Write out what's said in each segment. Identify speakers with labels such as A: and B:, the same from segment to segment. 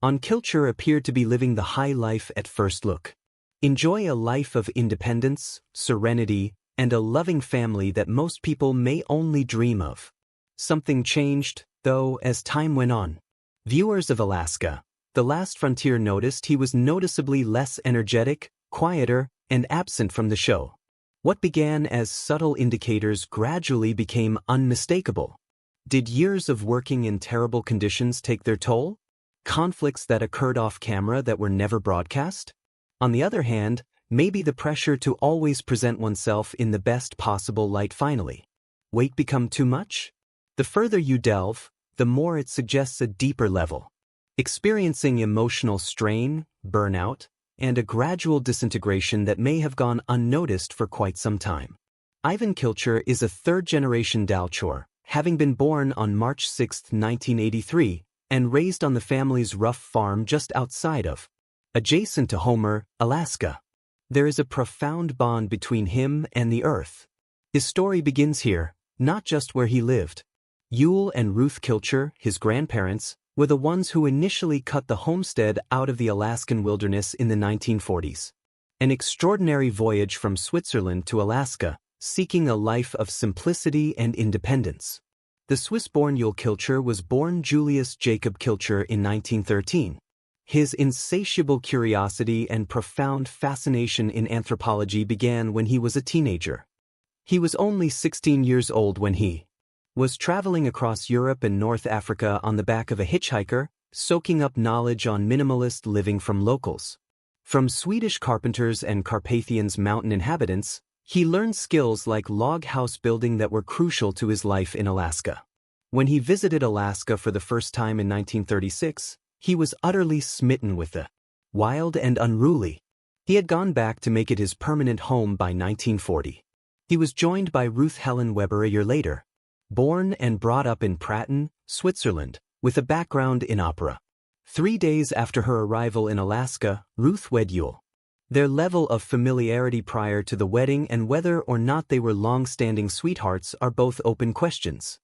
A: Aan Kiltchure appeared to be living the high life at first look. Enjoy a life of independence, serenity, and a loving family that most people may only dream of. Something changed, though, as time went on. Viewers of Alaska, The Last Frontier noticed he was noticeably less energetic, quieter, and absent from the show. What began as subtle indicators gradually became unmistakable. Did years of working in terrible conditions take their toll? Conflicts that occurred off camera that were never broadcast? On the other hand, maybe the pressure to always present oneself in the best possible light finally. Weight become too much? The further you delve, the more it suggests a deeper level. Experiencing emotional strain, burnout, and a gradual disintegration that may have gone unnoticed for quite some time. Eivin Kilcher is a third-generation Kiltchure, having been born on March 6, 1983, and raised on the family's rough farm just outside of, adjacent to Homer, Alaska. There is a profound bond between him and the earth. His story begins here, not just where he lived. Yule and Ruth Kilcher, his grandparents, were the ones who initially cut the homestead out of the Alaskan wilderness in the 1940s. An extraordinary voyage from Switzerland to Alaska, seeking a life of simplicity and independence. The Swiss-born Yule Kilcher was born Julius Jacob Kilcher in 1913. His insatiable curiosity and profound fascination in anthropology began when he was a teenager. He was only 16 years old when he was traveling across Europe and North Africa on the back of a hitchhiker, soaking up knowledge on minimalist living from locals. From Swedish carpenters and Carpathians' mountain inhabitants, he learned skills like log house building that were crucial to his life in Alaska. When he visited Alaska for the first time in 1936, he was utterly smitten with the wild and unruly. He had gone back to make it his permanent home by 1940. He was joined by Ruth Helen Weber a year later. Born and brought up in Pratton, Switzerland, with a background in opera. 3 days after her arrival in Alaska, Ruth wed Yule. Their level of familiarity prior to the wedding and whether or not they were long-standing sweethearts are both open questions.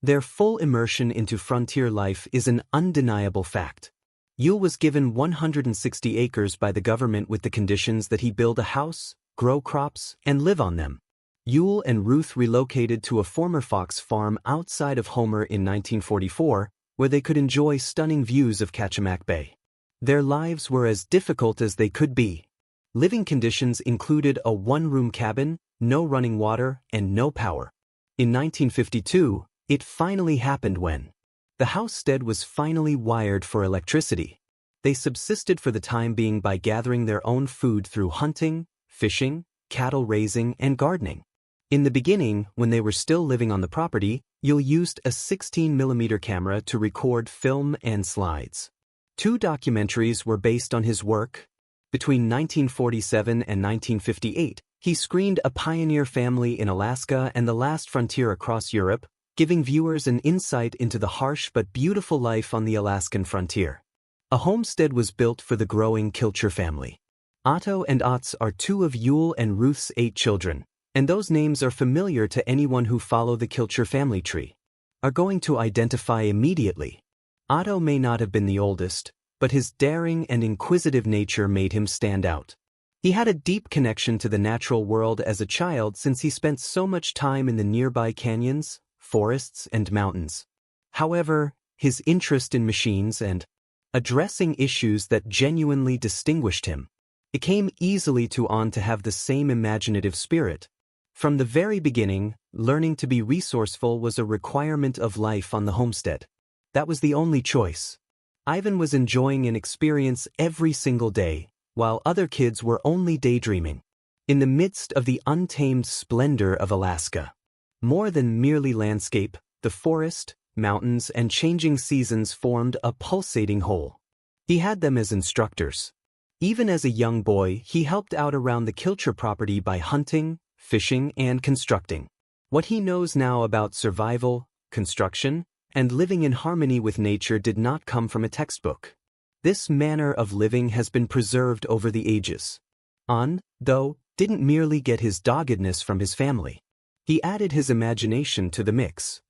A: Their full immersion into frontier life is an undeniable fact. Yule was given 160 acres by the government with the conditions that he build a house, grow crops, and live on them. Yule and Ruth relocated to a former fox farm outside of Homer in 1944, where they could enjoy stunning views of Kachemak Bay. Their lives were as difficult as they could be. Living conditions included a one-room cabin, no running water, and no power. In 1952, it finally happened when the homestead was finally wired for electricity. They subsisted for the time being by gathering their own food through hunting, fishing, cattle raising, and gardening. In the beginning, when they were still living on the property, Yule used a 16mm camera to record film and slides. 2 documentaries were based on his work. Between 1947 and 1958, he screened A Pioneer Family in Alaska and The Last Frontier across Europe, giving viewers an insight into the harsh but beautiful life on the Alaskan frontier. A homestead was built for the growing Kilcher family. Otto and Otz are 2 of Yule and Ruth's 8 children, and those names are familiar to anyone who follow the Kilcher family tree. Are going to identify immediately. Otto may not have been the oldest, but his daring and inquisitive nature made him stand out. He had a deep connection to the natural world as a child since he spent so much time in the nearby canyons, forests, and mountains. However, his interest in machines and addressing issues that genuinely distinguished him. It came easily to Aan to have the same imaginative spirit. From the very beginning, learning to be resourceful was a requirement of life on the homestead. That was the only choice. Eivin was enjoying an experience every single day, while other kids were only daydreaming. In the midst of the untamed splendor of Alaska. More than merely landscape, the forest, mountains, and changing seasons formed a pulsating whole. He had them as instructors. Even as a young boy, he helped out around the Kilcher property by hunting, fishing, and constructing. What he knows now about survival, construction, and living in harmony with nature did not come from a textbook. This manner of living has been preserved over the ages. Aan, though, didn't merely get his doggedness from his family. He added his imagination to the mix.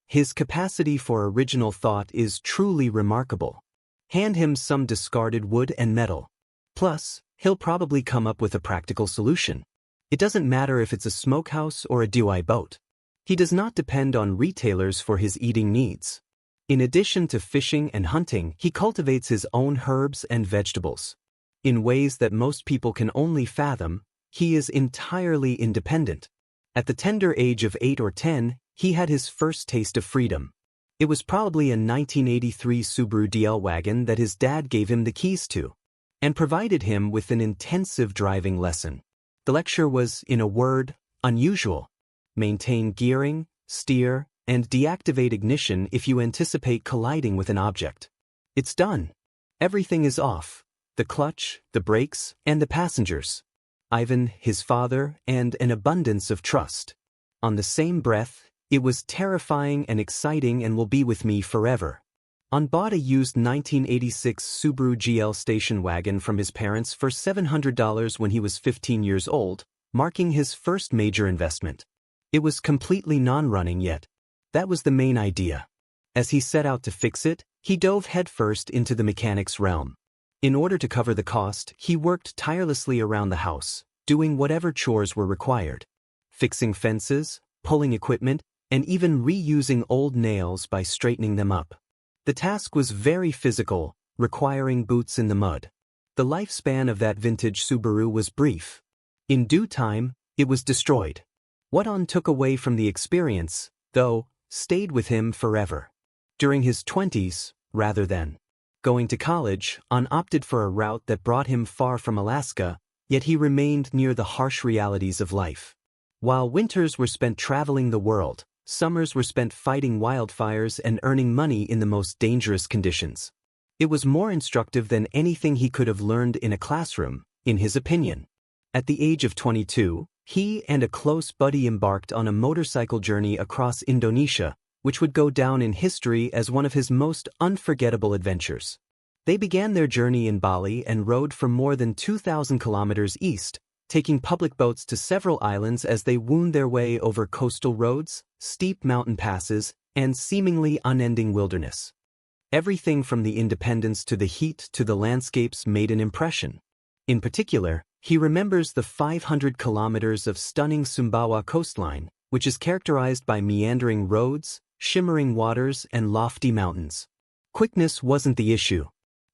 A: His capacity for original thought is truly remarkable. Hand him some discarded wood and metal. Plus, he'll probably come up with a practical solution. It doesn't matter if it's a smokehouse or a DIY boat. He does not depend on retailers for his eating needs. In addition to fishing and hunting, he cultivates his own herbs and vegetables. In ways that most people can only fathom, he is entirely independent. At the tender age of 8 or 10, he had his first taste of freedom. It was probably a 1983 Subaru DL wagon that his dad gave him the keys to, and provided him with an intensive driving lesson. The lecture was, in a word, unusual. Maintain gearing, steer, and deactivate ignition if you anticipate colliding with an object. It's done. Everything is off. The clutch, the brakes, and the passengers. Eivin, his father, and an abundance of trust. On the same breath, it was terrifying and exciting and will be with me forever. Aan bought a used 1986 Subaru GL station wagon from his parents for $700 when he was 15 years old, marking his first major investment. It was completely non-running yet. That was the main idea. As he set out to fix it, he dove headfirst into the mechanic's realm. In order to cover the cost, he worked tirelessly around the house, doing whatever chores were required. Fixing fences, pulling equipment, and even reusing old nails by straightening them up. The task was very physical, requiring boots in the mud. The lifespan of that vintage Subaru was brief. In due time, it was destroyed. What Aan took away from the experience, though, stayed with him forever. During his 20s, rather than going to college, Aan opted for a route that brought him far from Alaska, yet he remained near the harsh realities of life. While winters were spent traveling the world, summers were spent fighting wildfires and earning money in the most dangerous conditions. It was more instructive than anything he could have learned in a classroom, in his opinion. At the age of 22, he and a close buddy embarked on a motorcycle journey across Indonesia, which would go down in history as one of his most unforgettable adventures. They began their journey in Bali and rode for more than 2,000 kilometers east, taking public boats to several islands as they wound their way over coastal roads, steep mountain passes, and seemingly unending wilderness. Everything from the independence to the heat to the landscapes made an impression. In particular, he remembers the 500 kilometers of stunning Sumbawa coastline, which is characterized by meandering roads, shimmering waters, and lofty mountains. Quickness wasn't the issue.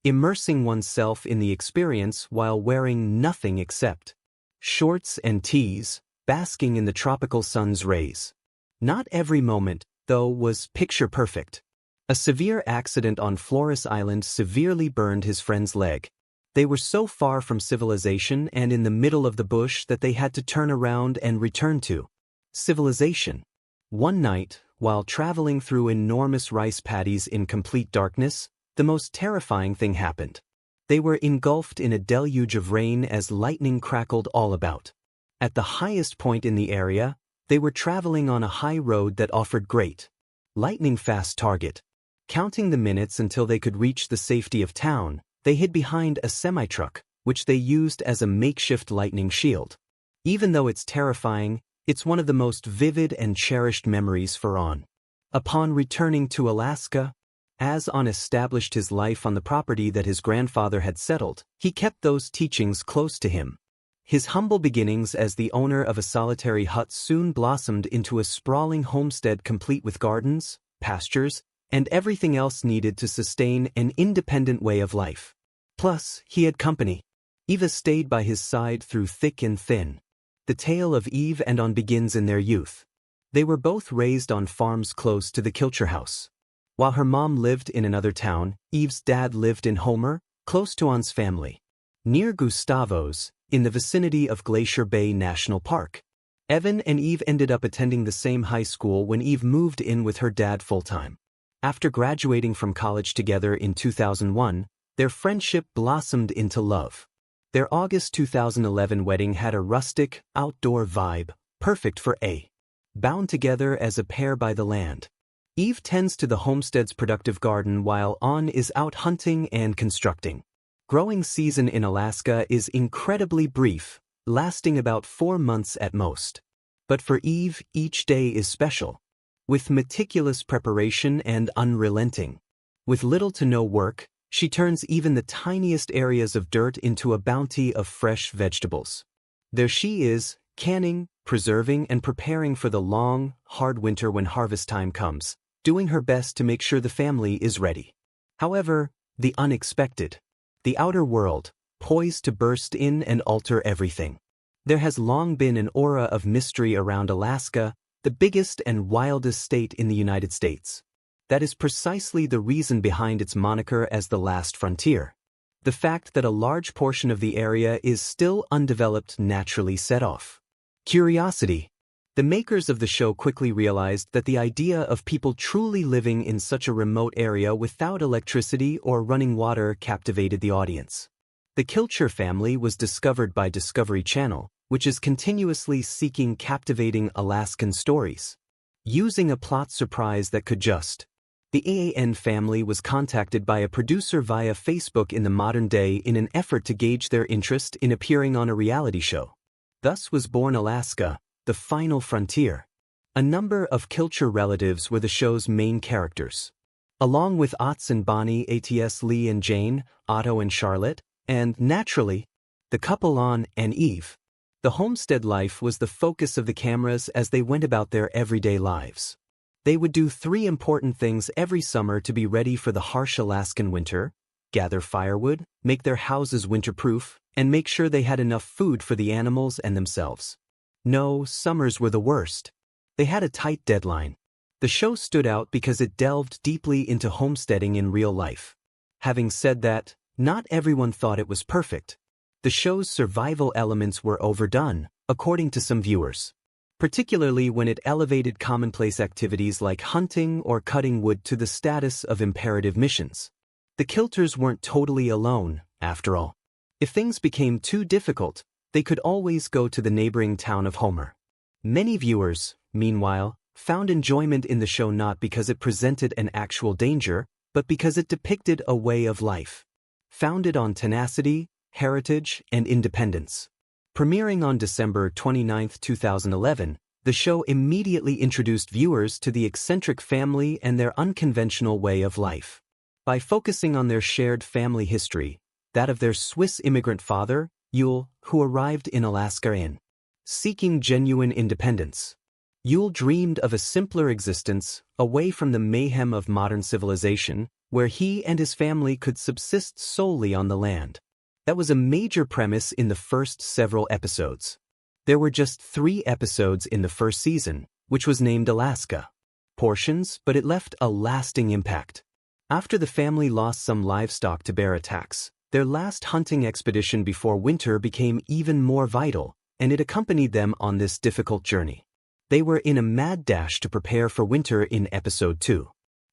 A: Immersing oneself in the experience while wearing nothing except shorts and tees, basking in the tropical sun's rays. Not every moment, though, was picture perfect. A severe accident on Flores Island severely burned his friend's leg. They were so far from civilization and in the middle of the bush that they had to turn around and return to civilization. One night, while traveling through enormous rice paddies in complete darkness, the most terrifying thing happened. They were engulfed in a deluge of rain as lightning crackled all about. At the highest point in the area, they were traveling on a high road that offered great, lightning-fast target. Counting the minutes until they could reach the safety of town, they hid behind a semi-truck, which they used as a makeshift lightning shield. Even though it's terrifying, it's one of the most vivid and cherished memories for Aan. Upon returning to Alaska, as Aan established his life on the property that his grandfather had settled, he kept those teachings close to him. His humble beginnings as the owner of a solitary hut soon blossomed into a sprawling homestead complete with gardens, pastures, and everything else needed to sustain an independent way of life. Plus, he had company. Eva stayed by his side through thick and thin. The tale of Eve and Aan begins in their youth. They were both raised on farms close to the Kilcher house. While her mom lived in another town, Eve's dad lived in Homer, close to Aan's family. Near Gustavo's, in the vicinity of Glacier Bay National Park. Evan and Eve ended up attending the same high school when Eve moved in with her dad full-time. After graduating from college together in 2001, their friendship blossomed into love. Their August 2011 wedding had a rustic, outdoor vibe, perfect for a bound together as a pair by the land. Eve tends to the homestead's productive garden while Aan is out hunting and constructing. Growing season in Alaska is incredibly brief, lasting about 4 months at most. But for Eve, each day is special. With meticulous preparation and unrelenting. With little to no work, She turns even the tiniest areas of dirt into a bounty of fresh vegetables. There she is, canning, preserving, and preparing for the long, hard winter when harvest time comes, doing her best to make sure the family is ready. However, the unexpected. The outer world, poised to burst in and alter everything. There has long been an aura of mystery around Alaska, the biggest and wildest state in the United States. That is precisely the reason behind its moniker as the last frontier. The fact that a large portion of the area is still undeveloped naturally set off curiosity. The makers of the show quickly realized that the idea of people truly living in such a remote area without electricity or running water captivated the audience. The Kilcher family was discovered by Discovery Channel, which is continuously seeking captivating Alaskan stories. Using a plot surprise that could just. The Aan family was contacted by a producer via Facebook in the modern day in an effort to gauge their interest in appearing on a reality show. Thus was born Alaska, the final frontier. A number of Kilcher relatives were the show's main characters. Along with Otts and Bonnie, ats Lee and Jane, Otto and Charlotte, and, naturally, the couple Aan and Eve. The homestead life was the focus of the cameras as they went about their everyday lives. They would do 3 important things every summer to be ready for the harsh Alaskan winter: gather firewood, make their houses winterproof, and make sure they had enough food for the animals and themselves. No, summers were the worst. They had a tight deadline. The show stood out because it delved deeply into homesteading in real life. Having said that, not everyone thought it was perfect. The show's survival elements were overdone, according to some viewers. Particularly when it elevated commonplace activities like hunting or cutting wood to the status of imperative missions. The Kilchers weren't totally alone, after all. If things became too difficult, they could always go to the neighboring town of Homer. Many viewers, meanwhile, found enjoyment in the show not because it presented an actual danger, but because it depicted a way of life founded on tenacity, heritage, and independence. Premiering on December 29, 2011, the show immediately introduced viewers to the eccentric family and their unconventional way of life. By focusing on their shared family history, that of their Swiss immigrant father, Yule, who arrived in Alaska in seeking genuine independence. Yule dreamed of a simpler existence, away from the mayhem of modern civilization, where he and his family could subsist solely on the land. That was a major premise in the first several episodes. There were just 3 episodes in the first season, which was named Alaska. Portions, but it left a lasting impact. After the family lost some livestock to bear attacks, their last hunting expedition before winter became even more vital, and it accompanied them on this difficult journey. They were in a mad dash to prepare for winter in episode 2.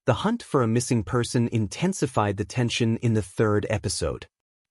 A: The hunt for a missing person intensified the tension in the 3rd episode.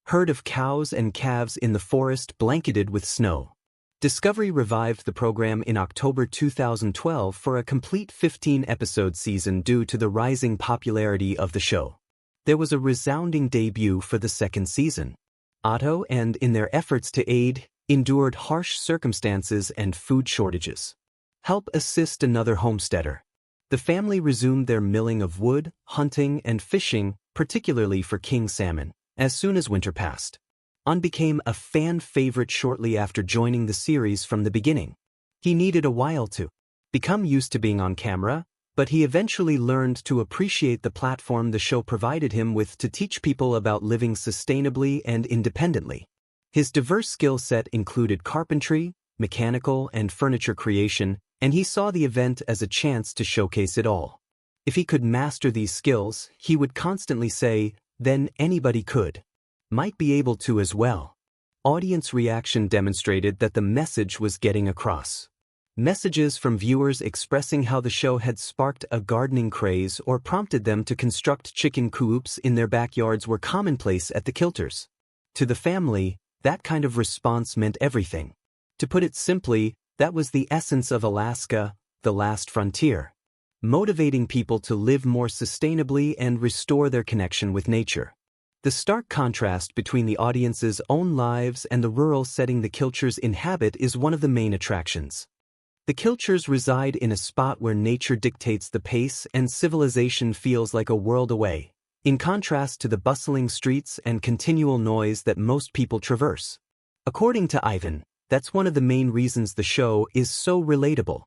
A: Herd of cows and calves in the forest blanketed with snow. Discovery revived the program in October 2012 for a complete 15-episode season due to the rising popularity of the show. There was a resounding debut for the 2nd season. Otto and, in their efforts to aid, endured harsh circumstances and food shortages. Help assist another homesteader. The family resumed their milling of wood, hunting, and fishing, particularly for king salmon, as soon as winter passed. Aan became a fan favorite shortly after joining the series from the beginning. He needed a while to become used to being on camera, but he eventually learned to appreciate the platform the show provided him with to teach people about living sustainably and independently. His diverse skill set included carpentry, mechanical, and furniture creation, and he saw the event as a chance to showcase it all. If he could master these skills, he would constantly say, then anybody could. Might be able to as well. Audience reaction demonstrated that the message was getting across. Messages from viewers expressing how the show had sparked a gardening craze or prompted them to construct chicken coops in their backyards were commonplace at the Kilchers. To the family, that kind of response meant everything. To put it simply, that was the essence of Alaska, the last frontier. Motivating people to live more sustainably and restore their connection with nature. The stark contrast between the audience's own lives and the rural setting the Kilchers inhabit is one of the main attractions. The Kilchers reside in a spot where nature dictates the pace and civilization feels like a world away, in contrast to the bustling streets and continual noise that most people traverse. According to Eivin, that's one of the main reasons the show is so relatable.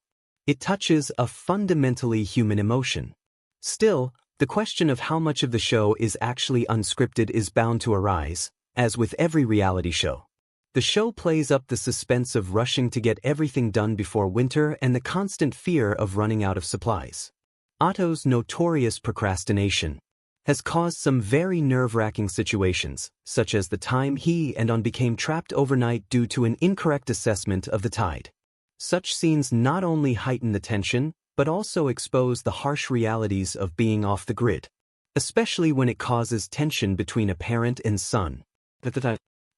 A: It touches a fundamentally human emotion. Still, the question of how much of the show is actually unscripted is bound to arise, as with every reality show. The show plays up the suspense of rushing to get everything done before winter and the constant fear of running out of supplies. Otto's notorious procrastination has caused some very nerve-wracking situations, such as the time he and Aan became trapped overnight due to an incorrect assessment of the tide. Such scenes not only heighten the tension, but also expose the harsh realities of being off the grid, especially when it causes tension between a parent and son.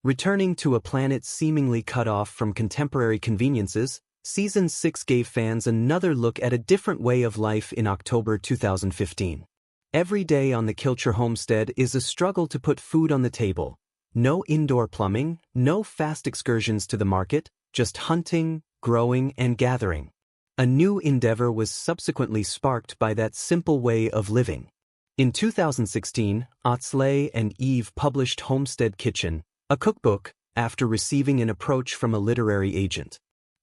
A: Returning to a planet seemingly cut off from contemporary conveniences, Season 6 gave fans another look at a different way of life in October 2015. Every day on the Kilcher homestead is a struggle to put food on the table. No indoor plumbing, no fast excursions to the market, just hunting, growing, and gathering. A new endeavor was subsequently sparked by that simple way of living. In 2016, Otzley and Eve published Homestead Kitchen, a cookbook, after receiving an approach from a literary agent.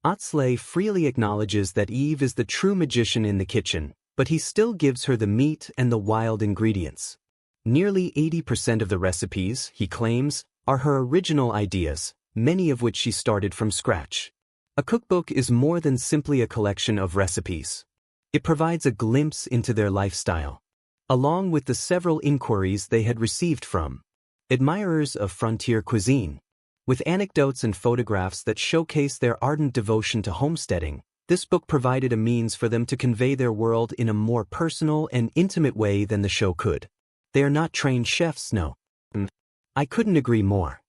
A: Otzley freely acknowledges that Eve is the true magician in the kitchen, but he still gives her the meat and the wild ingredients. Nearly 80% of the recipes, he claims, are her original ideas, many of which she started from scratch. A cookbook is more than simply a collection of recipes. It provides a glimpse into their lifestyle, along with the several inquiries they had received from admirers of frontier cuisine. With anecdotes and photographs that showcase their ardent devotion to homesteading, this book provided a means for them to convey their world in a more personal and intimate way than the show could. They are not trained chefs, no. I couldn't agree more.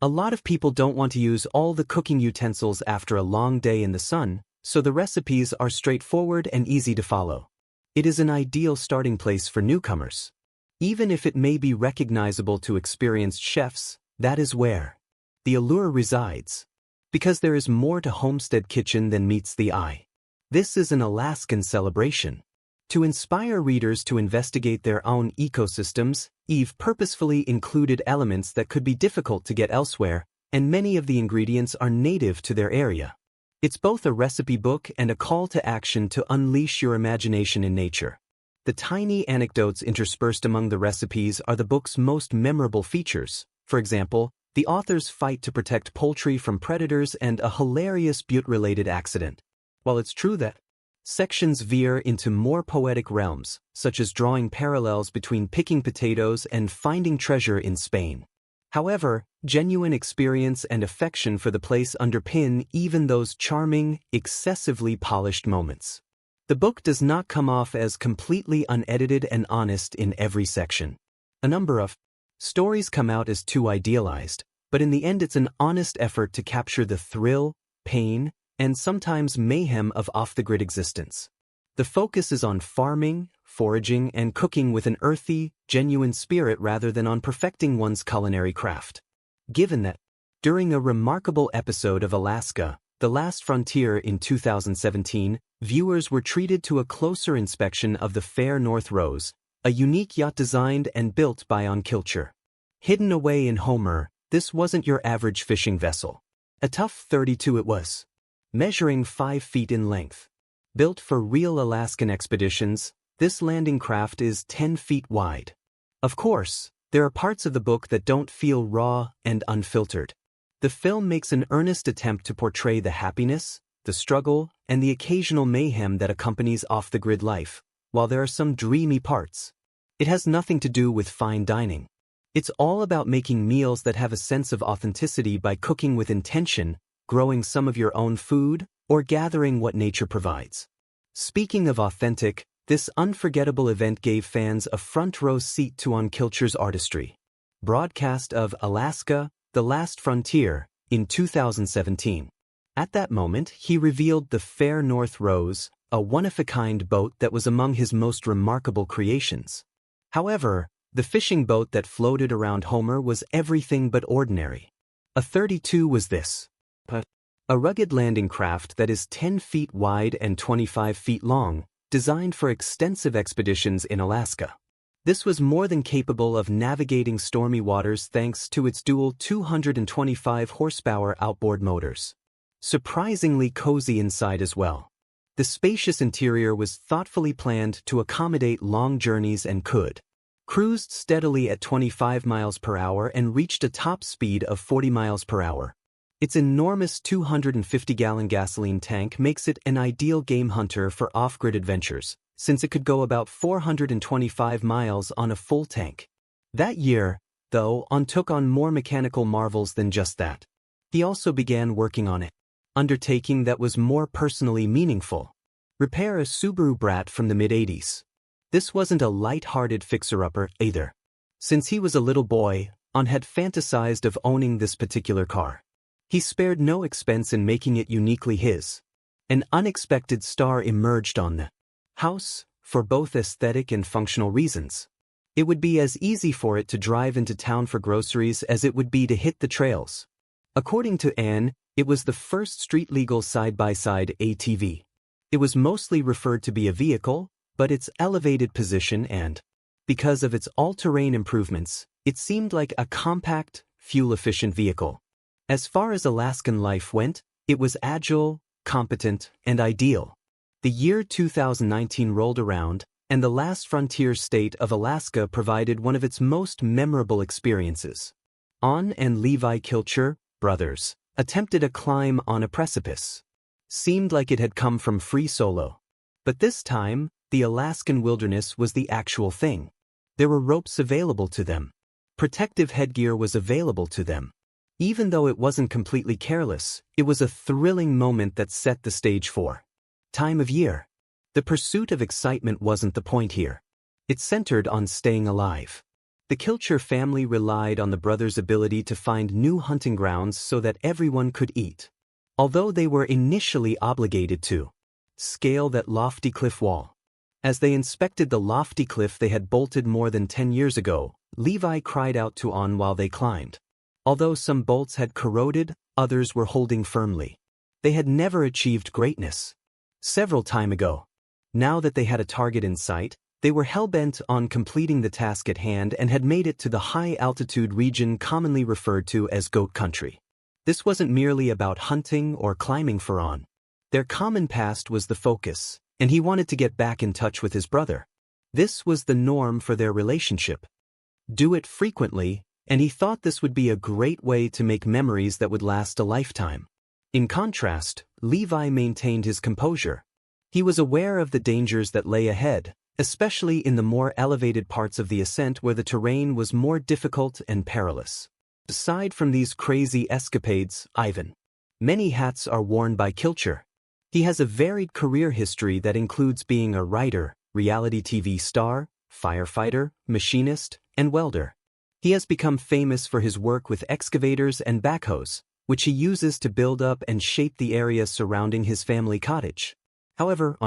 A: A lot of people don't want to use all the cooking utensils after a long day in the sun, so the recipes are straightforward and easy to follow. It is an ideal starting place for newcomers. Even if it may be recognizable to experienced chefs, that is where the allure resides. Because there is more to Homestead Kitchen than meets the eye. This is an Alaskan celebration. To inspire readers to investigate their own ecosystems, Eve purposefully included elements that could be difficult to get elsewhere, and many of the ingredients are native to their area. It's both a recipe book and a call to action to unleash your imagination in nature. The tiny anecdotes interspersed among the recipes are the book's most memorable features. For example, the author's fight to protect poultry from predators and a hilarious butte-related accident. While it's true that sections veer into more poetic realms, such as drawing parallels between picking potatoes and finding treasure in Spain. However, genuine experience and affection for the place underpin even those charming, excessively polished moments. The book does not come off as completely unedited and honest in every section. A number of stories come out as too idealized, but in the end it's an honest effort to capture the thrill, pain, and sometimes mayhem of off-the-grid existence. The focus is on farming, foraging, and cooking with an earthy, genuine spirit rather than on perfecting one's culinary craft. Given that, during a remarkable episode of Alaska, The Last Frontier in 2017, viewers were treated to a closer inspection of the Fair North Rose, a unique yacht designed and built by Aan Kiltchure. Hidden away in Homer, this wasn't your average fishing vessel. A tough 32 it was, measuring 5 feet in length. Built for real Alaskan expeditions, this landing craft is 10 feet wide. Of course, there are parts of the book that don't feel raw and unfiltered. The film makes an earnest attempt to portray the happiness, the struggle, and the occasional mayhem that accompanies off-the-grid life, while there are some dreamy parts. It has nothing to do with fine dining. It's all about making meals that have a sense of authenticity by cooking with intention, growing some of your own food, or gathering what nature provides. Speaking of authentic, this unforgettable event gave fans a front-row seat to Aan Kiltchere's artistry. Broadcast of Alaska, The Last Frontier, in 2017. At that moment, he revealed the Fair North Rose, a one-of-a-kind boat that was among his most remarkable creations. However, the fishing boat that floated around Homer was everything but ordinary. A 32 was this. A rugged landing craft that is 10 feet wide and 25 feet long, designed for extensive expeditions in Alaska. This was more than capable of navigating stormy waters thanks to its dual 225 horsepower outboard motors. Surprisingly cozy inside as well. The spacious interior was thoughtfully planned to accommodate long journeys and cruised steadily at 25 miles per hour and reached a top speed of 40 miles per hour. Its enormous 250-gallon gasoline tank makes it an ideal game hunter for off-grid adventures, since it could go about 425 miles on a full tank. That year, though, Aan took on more mechanical marvels than just that. He also began working on it. Undertaking that was more personally meaningful. Repair a Subaru Brat from the mid-80s. This wasn't a light-hearted fixer-upper either. Since he was a little boy, Aan had fantasized of owning this particular car. He spared no expense in making it uniquely his. An unexpected star emerged on the house, for both aesthetic and functional reasons. It would be as easy for it to drive into town for groceries as it would be to hit the trails. According to Aan, it was the first street-legal side-by-side ATV. It was mostly referred to be a vehicle, but its elevated position and, because of its all-terrain improvements, it seemed like a compact, fuel-efficient vehicle. As far as Alaskan life went, it was agile, competent, and ideal. The year 2019 rolled around, and the last frontier state of Alaska provided one of its most memorable experiences. Aan and Eivin Kilcher, brothers, attempted a climb on a precipice. Seemed like it had come from free solo. But this time, the Alaskan wilderness was the actual thing. There were ropes available to them. Protective headgear was available to them. Even though it wasn't completely careless, it was a thrilling moment that set the stage for time of year. The pursuit of excitement wasn't the point here. It centered on staying alive. The Kilcher family relied on the brothers' ability to find new hunting grounds so that everyone could eat. Although they were initially obligated to scale that lofty cliff wall. As they inspected the lofty cliff they had bolted more than 10 years ago, Levi cried out to Aan while they climbed. Although some bolts had corroded, others were holding firmly. They had never achieved greatness. Several time ago. Now that they had a target in sight, they were hell-bent on completing the task at hand and had made it to the high-altitude region commonly referred to as goat country. This wasn't merely about hunting or climbing for Aan. Their common past was the focus, and he wanted to get back in touch with his brother. This was the norm for their relationship. Do it frequently, and he thought this would be a great way to make memories that would last a lifetime. In contrast, Levi maintained his composure. He was aware of the dangers that lay ahead, especially in the more elevated parts of the ascent where the terrain was more difficult and perilous. Aside from these crazy escapades, Eivin, many hats are worn by Kilcher. He has a varied career history that includes being a writer, reality TV star, firefighter, machinist, and welder. He has become famous for his work with excavators and backhoes, which he uses to build up and shape the area surrounding his family cottage. However,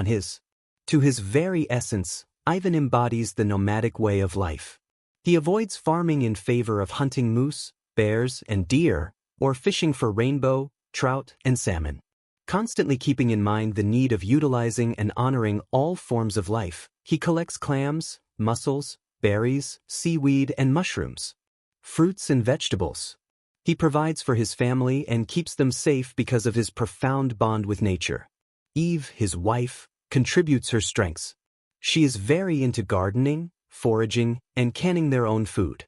A: to his very essence, Eivin embodies the nomadic way of life. He avoids farming in favor of hunting moose, bears, and deer, or fishing for rainbow, trout, and salmon. Constantly keeping in mind the need of utilizing and honoring all forms of life, he collects clams, mussels, berries, seaweed, and mushrooms, fruits and vegetables. He provides for his family and keeps them safe because of his profound bond with nature. Eve, his wife, contributes her strengths. She is very into gardening, foraging, and canning their own food.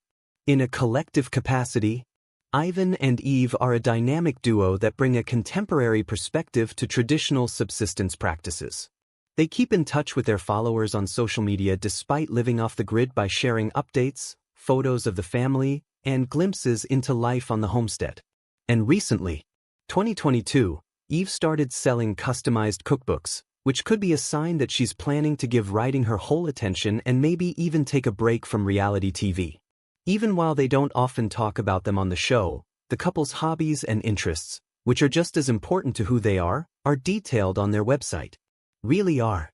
A: In a collective capacity, Eivin and Eve are a dynamic duo that bring a contemporary perspective to traditional subsistence practices. They keep in touch with their followers on social media despite living off the grid by sharing updates, photos of the family, and glimpses into life on the homestead. And recently, 2022, Eve started selling customized cookbooks, which could be a sign that she's planning to give writing her whole attention and maybe even take a break from reality TV. Even while they don't often talk about them on the show, the couple's hobbies and interests, which are just as important to who they are detailed on their website. Really are.